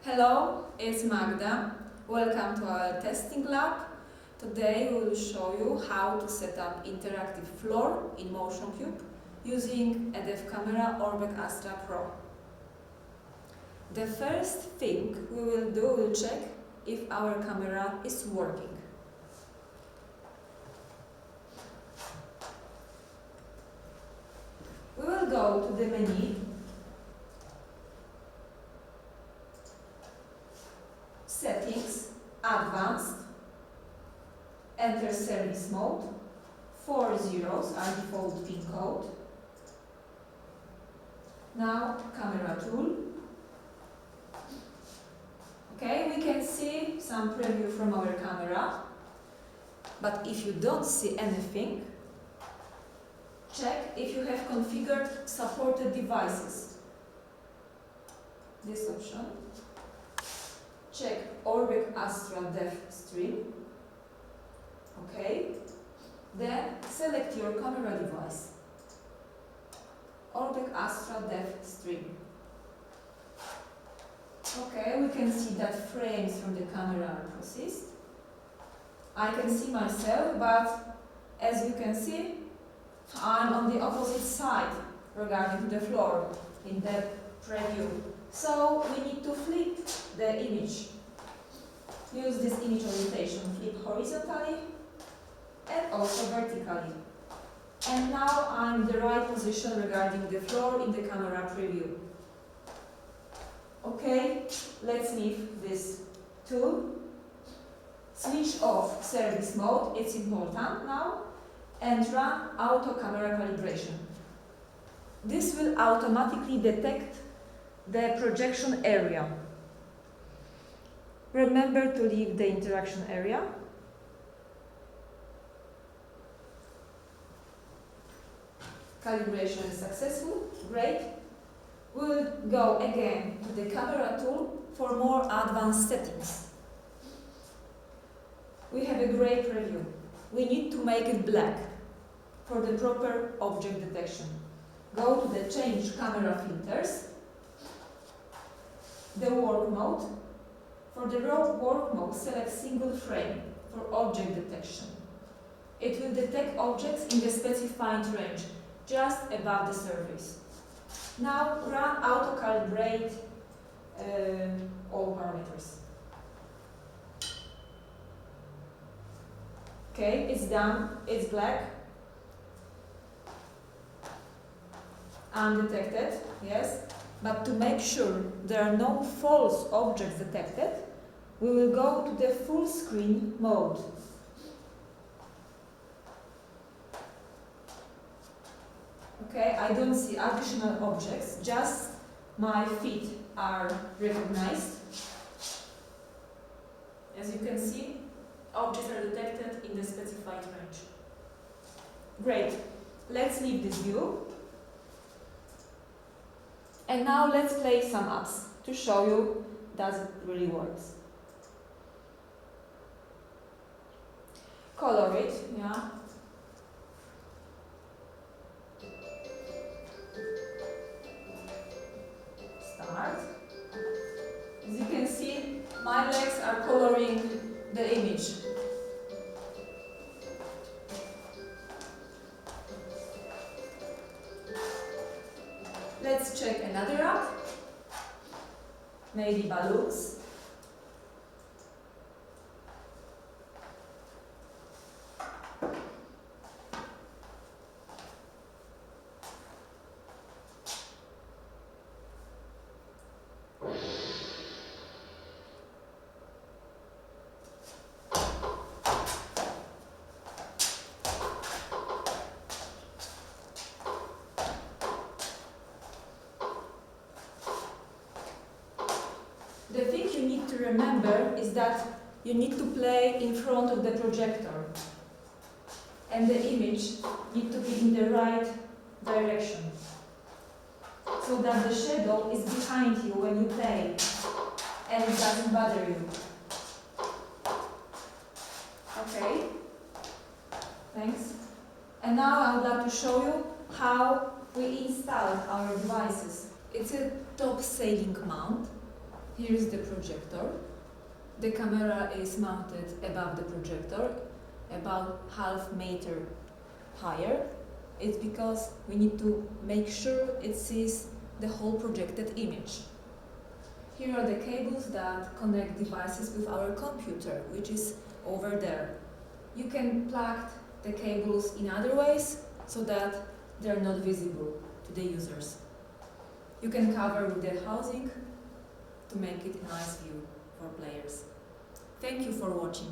Hello, it's Magda. Welcome to our testing lab. Today we will show you how to set up interactive floor in Motioncube using a dev camera Orbbec Astra Pro. The first thing we will check if our camera is working. We will go to the menu, Settings, Advanced, enter Service Mode, 4 zeros are default pin code. Now Camera Tool. Okay, we can see some preview from our camera, but if you don't see anything, check if you have configured supported devices. This option. Check Orbbec Astra Dev Stream. Okay. Then select your camera device. Orbbec Astra Dev Stream. Okay, we can see that frames from the camera are processed. I can see myself, but as you can see, I'm on the opposite side regarding the floor in the preview. So we need to flip the image. Use this image orientation, flip horizontally and also vertically. And now I'm in the right position regarding the floor in the camera preview. Okay, let's leave this tool. Switch off service mode, it's important now, and run auto camera calibration. This will automatically detect the projection area. Remember to leave the interaction area. Calibration is successful, great. We'll go again to the camera tool for more advanced settings. We have a great preview. We need to make it black for the proper object detection. Go to the Change Camera Filters, the Work Mode. For the Work Mode, select Single Frame for object detection. It will detect objects in the specified range, just above the surface. Now run autocalibrate all parameters. Okay, it's done, it's black. Undetected, yes. But to make sure there are no false objects detected, we will go to the full screen mode. Okay, I don't see additional objects, just my feet are recognized. As you can see, objects are detected in the specified range. Great, let's leave this view. And now let's play some apps to show you does it really works. Color it, yeah. Start. As you can see, my legs are coloring the image. Let's check another app, maybe balloons. The thing you need to remember is that you need to play in front of the projector and the image needs to be in the right direction so that the shadow is behind you when you play and it doesn't bother you. Okay, thanks. And now I would like to show you how we install our devices. It's a top sailing mount. Here is the projector. The camera is mounted above the projector, about half meter higher. It's because we need to make sure it sees the whole projected image. Here are the cables that connect devices with our computer, which is over there. You can plug the cables in other ways so that they're not visible to the users. You can cover with the housing to make it a nice view for players. Thank you for watching.